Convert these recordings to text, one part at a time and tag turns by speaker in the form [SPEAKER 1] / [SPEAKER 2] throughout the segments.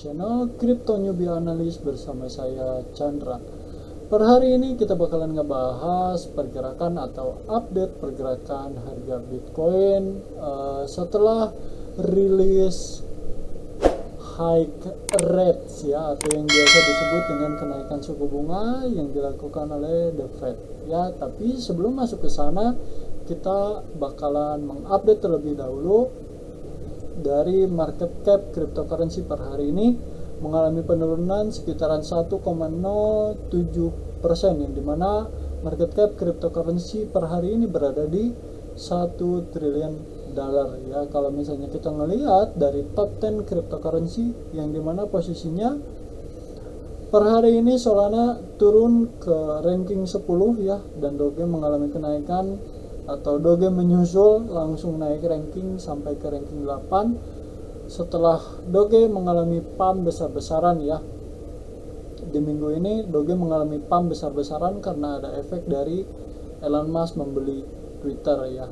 [SPEAKER 1] channel Crypto Newbie Analyst bersama saya Chandra. Per hari ini kita bakalan ngebahas pergerakan atau update pergerakan harga Bitcoin setelah rilis hike rates ya, atau yang biasa disebut dengan kenaikan suku bunga yang dilakukan oleh The Fed ya. Tapi sebelum masuk ke sana, kita bakalan mengupdate terlebih dahulu dari market cap cryptocurrency per hari ini mengalami penurunan sekitaran 1,07%, yang dimana market cap cryptocurrency per hari ini berada di 1 triliun dolar ya. Kalau misalnya kita ngelihat dari top 10 cryptocurrency yang dimana posisinya per hari ini Solana turun ke ranking 10 ya, dan Doge mengalami kenaikan atau Doge menyusul langsung naik ranking sampai ke ranking 8 setelah Doge mengalami pump besar-besaran ya. Di minggu ini Doge mengalami pump besar-besaran karena ada efek dari Elon Musk membeli Twitter ya.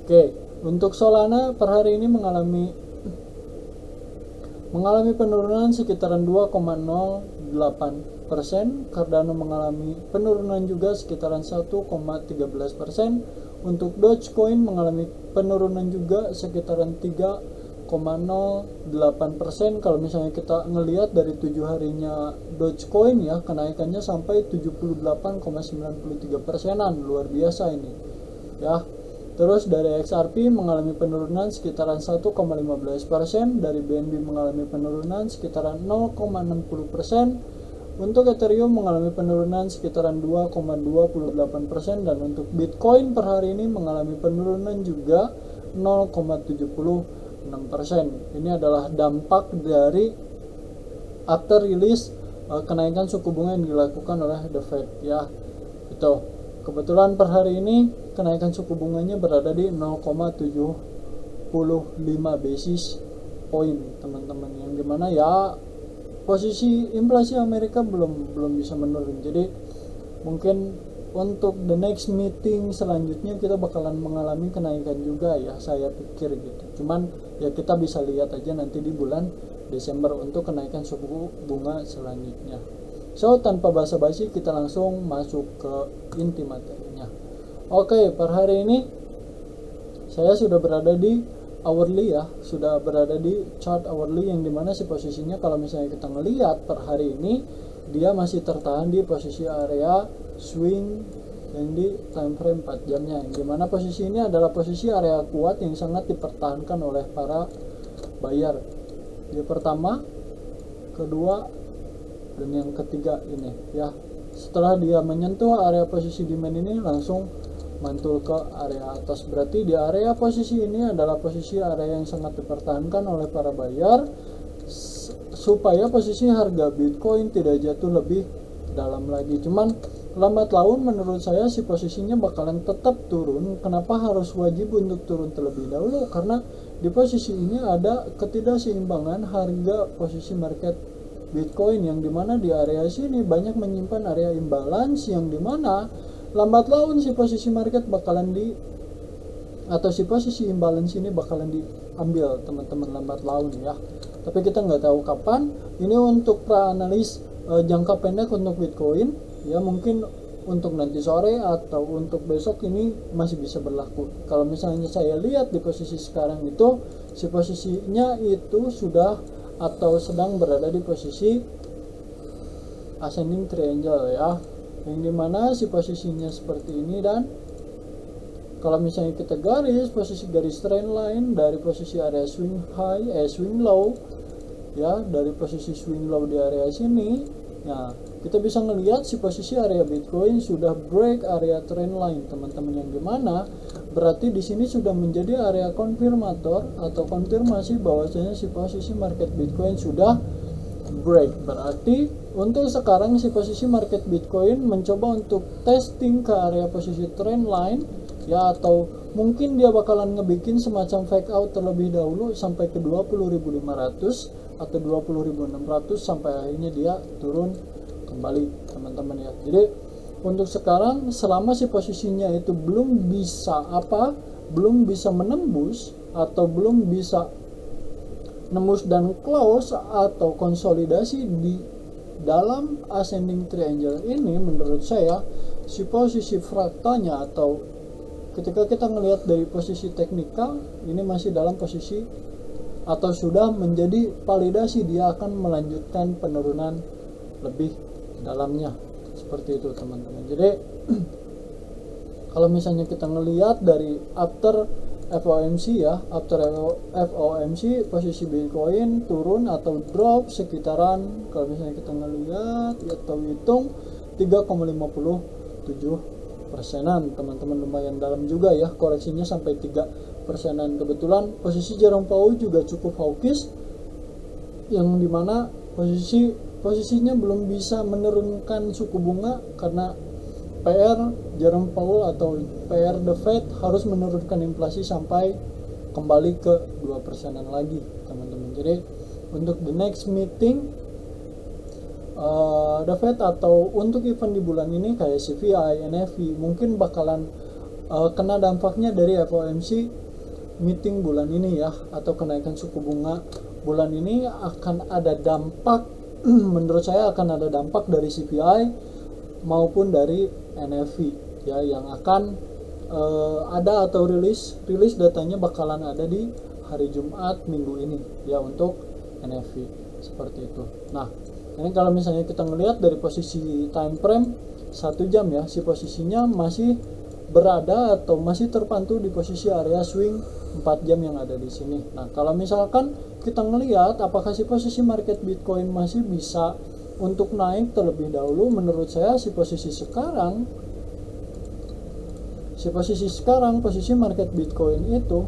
[SPEAKER 1] Oke, untuk Solana per hari ini mengalami penurunan sekitaran 2,08%, Cardano mengalami penurunan juga sekitaran 1,13%. Untuk Dogecoin mengalami penurunan juga sekitaran 3,08%. Kalau misalnya kita ngelihat dari 7 harinya Dogecoin ya, kenaikannya sampai 78,93%, luar biasa ini ya. Terus dari XRP mengalami penurunan sekitaran 1,15%, dari BNB mengalami penurunan sekitaran 0,60%. Untuk Ethereum mengalami penurunan sekitaran 2,28%, dan untuk Bitcoin per hari ini mengalami penurunan juga 0,76%. Ini adalah dampak dari after release kenaikan suku bunga yang dilakukan oleh The Fed ya. Itu kebetulan per hari ini kenaikan suku bunganya berada di 0,75 basis point teman-teman, yang dimana ya posisi inflasi Amerika belum bisa menurun. Jadi mungkin untuk the next meeting selanjutnya kita bakalan mengalami kenaikan juga ya, saya pikir gitu. Cuman ya kita bisa lihat aja nanti di bulan Desember untuk kenaikan suku bunga selanjutnya. So tanpa basa-basi kita langsung masuk ke inti materinya. Oke, per hari ini saya sudah berada di hourly ya, sudah berada di chart hourly, yang dimana si posisinya kalau misalnya kita ngelihat per hari ini dia masih tertahan di posisi area swing yang di time frame 4 jamnya, yang dimana posisi ini adalah posisi area kuat yang sangat dipertahankan oleh para buyer. Yang pertama, kedua, dan yang ketiga ini ya. Setelah dia menyentuh area posisi demand ini langsung mantul ke area atas, berarti di area posisi ini adalah posisi area yang sangat dipertahankan oleh para buyer supaya posisi harga Bitcoin tidak jatuh lebih dalam lagi. Cuman lambat laun menurut saya si posisinya bakalan tetap turun. Kenapa harus wajib untuk turun terlebih dahulu? Karena di posisi ini ada ketidakseimbangan harga posisi market Bitcoin, yang dimana di area sini banyak menyimpan area imbalance, yang dimana lambat laun si posisi market bakalan si posisi imbalance ini bakalan diambil teman-teman lambat laun ya. Tapi kita nggak tahu kapan. Ini untuk pra analis jangka pendek untuk Bitcoin ya, mungkin untuk nanti sore atau untuk besok ini masih bisa berlaku. Kalau misalnya saya lihat di posisi sekarang itu si posisinya itu sudah atau sedang berada di posisi ascending triangle ya, yang dimana si posisinya seperti ini. Dan kalau misalnya kita posisi garis trend line dari posisi area swing low ya, dari posisi swing low di area sini, nah kita bisa ngelihat si posisi area Bitcoin sudah break area trend line teman-teman, yang dimana berarti di sini sudah menjadi area konfirmator atau konfirmasi bahwasanya si posisi market Bitcoin sudah break. Berarti untuk sekarang si posisi market Bitcoin mencoba untuk testing ke area posisi trend line ya, atau mungkin dia bakalan ngebikin semacam fake out terlebih dahulu sampai ke 20.500 atau 20.600 sampai akhirnya dia turun kembali teman-teman ya. Jadi untuk sekarang selama si posisinya itu belum bisa menembus atau belum bisa nembus dan close atau konsolidasi di dalam ascending triangle ini, menurut saya si posisi fraktalnya atau ketika kita ngelihat dari posisi teknikal ini masih dalam posisi atau sudah menjadi validasi dia akan melanjutkan penurunan lebih dalamnya, seperti itu teman-teman. Jadi kalau misalnya kita ngelihat dari after FOMC ya, after FOMC posisi Bitcoin turun atau drop sekitaran, kalau misalnya kita ngelihat atau hitung 3,57%, teman-teman, lumayan dalam juga ya, koreksinya sampai 3%. Kebetulan posisi Jerome Powell juga cukup hawkish, yang dimana posisinya belum bisa menurunkan suku bunga karena PR Jerome Powell atau PR The Fed harus menurunkan inflasi sampai kembali ke 2%-an lagi, teman-teman. Jadi untuk the next meeting The Fed atau untuk event di bulan ini kayak CPI, NFP mungkin bakalan kena dampaknya dari FOMC meeting bulan ini ya, atau kenaikan suku bunga bulan ini akan ada dampak menurut saya akan ada dampak dari CPI maupun dari NFP ya, yang akan ada atau rilis datanya bakalan ada di hari Jumat minggu ini ya untuk NFP, seperti itu. Nah, ini kalau misalnya kita ngelihat dari posisi time frame 1 jam ya, si posisinya masih berada atau masih terpantul di posisi area swing 4 jam yang ada di sini. Nah, kalau misalkan kita ngelihat apakah si posisi market Bitcoin masih bisa untuk naik terlebih dahulu, menurut saya si posisi sekarang posisi market Bitcoin itu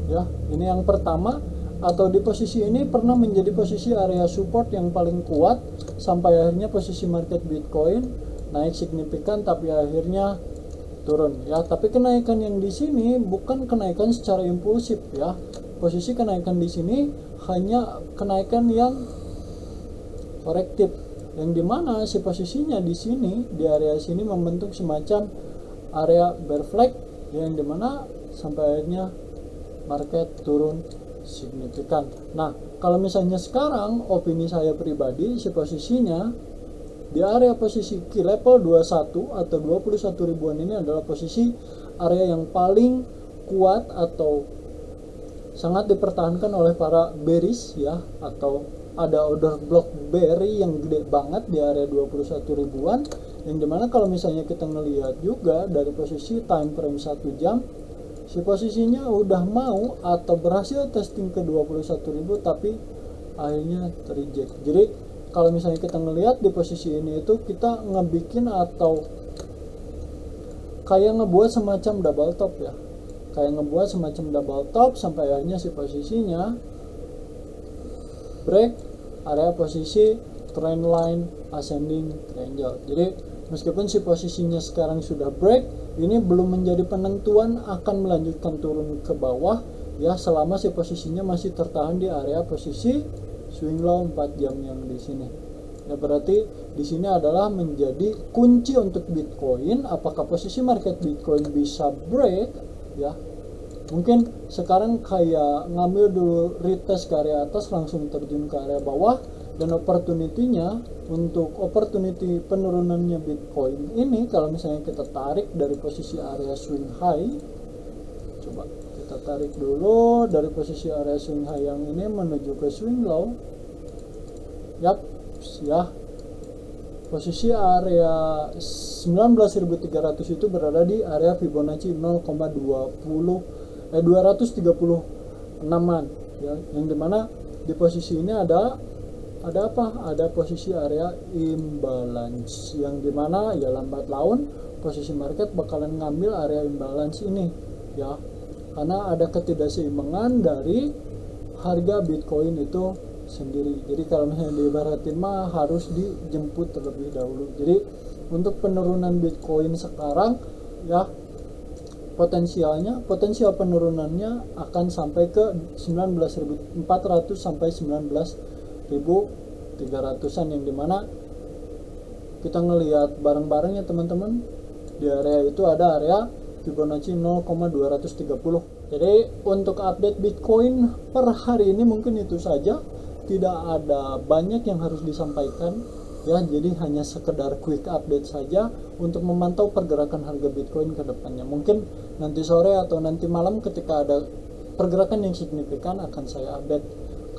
[SPEAKER 1] ya, ini yang pertama atau di posisi ini pernah menjadi posisi area support yang paling kuat sampai akhirnya posisi market Bitcoin naik signifikan tapi akhirnya turun ya. Tapi kenaikan yang di sini bukan kenaikan secara impulsif ya. Posisi kenaikan di sini hanya kenaikan yang korektif, yang dimana si posisinya di sini di area sini membentuk semacam area bear flag, yang dimana sampai akhirnya market turun signifikan. Nah, kalau misalnya sekarang opini saya pribadi si posisinya di area posisi key level 21 atau 21 ribuan ini adalah posisi area yang paling kuat atau sangat dipertahankan oleh para bearish ya, atau ada order block bear yang gede banget di area 21 ribuan, yang dimana kalau misalnya kita ngelihat juga dari posisi time frame 1 jam si posisinya udah mau atau berhasil testing ke 21.000 tapi akhirnya terreject. Jadi kalau misalnya kita ngelihat di posisi ini itu kita ngebikin atau kayak ngebuat semacam double top ya, kayak ngebuat semacam double top sampai akhirnya si posisinya break area posisi trendline ascending triangle. Jadi meskipun si posisinya sekarang sudah break, ini belum menjadi penentuan akan melanjutkan turun ke bawah ya, selama si posisinya masih tertahan di area posisi swing low 4 jam yang di sini. Ya, berarti di sini adalah menjadi kunci untuk Bitcoin, apakah posisi market Bitcoin bisa break ya. Mungkin sekarang kayak ngambil dulu retest ke area atas langsung terjun ke area bawah, dan opportunity-nya untuk opportunity penurunannya Bitcoin ini kalau misalnya kita tarik dari posisi area swing high, coba kita tarik dulu dari posisi area swing high yang ini menuju ke swing low. Yap, ya. Posisi area 19.300 itu berada di area Fibonacci 236-an ya, yang dimana di posisi ini ada apa? Ada posisi area imbalance, yang dimana ya lambat laun posisi market bakalan ngambil area imbalance ini ya, karena ada ketidakseimbangan dari harga Bitcoin itu sendiri. Jadi kalau misalnya diibaratin mah harus dijemput terlebih dahulu. Jadi untuk penurunan Bitcoin sekarang ya potensial penurunannya akan sampai ke 19.400 sampai 19.300-an, yang dimana kita ngelihat bareng-bareng ya teman-teman, di area itu ada area Fibonacci 0,230 Jadi untuk update Bitcoin per hari ini mungkin itu saja, tidak ada banyak yang harus disampaikan ya, jadi hanya sekedar quick update saja untuk memantau pergerakan harga Bitcoin ke depannya. Mungkin nanti sore atau nanti malam ketika ada pergerakan yang signifikan akan saya update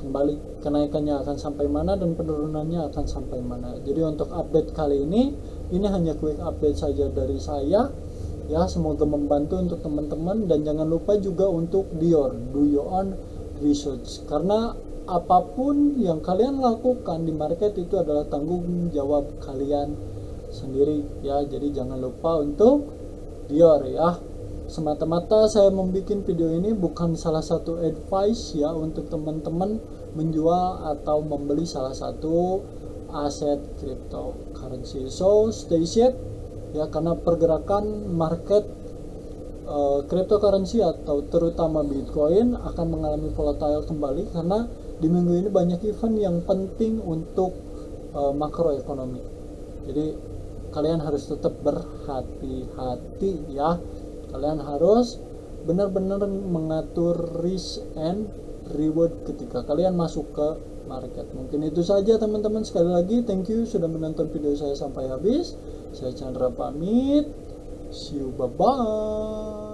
[SPEAKER 1] kembali, kenaikannya akan sampai mana dan penurunannya akan sampai mana. Jadi untuk update kali ini hanya quick update saja dari saya ya, semoga membantu untuk teman-teman. Dan jangan lupa juga untuk do your own research, karena apapun yang kalian lakukan di market itu adalah tanggung jawab kalian sendiri ya. Jadi jangan lupa untuk do ya. Semata-mata saya membuat video ini bukan salah satu advice ya untuk teman-teman menjual atau membeli salah satu aset cryptocurrency. So stay safe ya, karena pergerakan market cryptocurrency atau terutama Bitcoin akan mengalami volatile kembali, karena di minggu ini banyak event yang penting untuk makroekonomi. Jadi kalian harus tetap berhati-hati ya. Kalian harus benar-benar mengatur risk and reward ketika kalian masuk ke market. Mungkin itu saja teman-teman. Sekali lagi thank you sudah menonton video saya sampai habis. Saya Chandra pamit. See you, bye bye.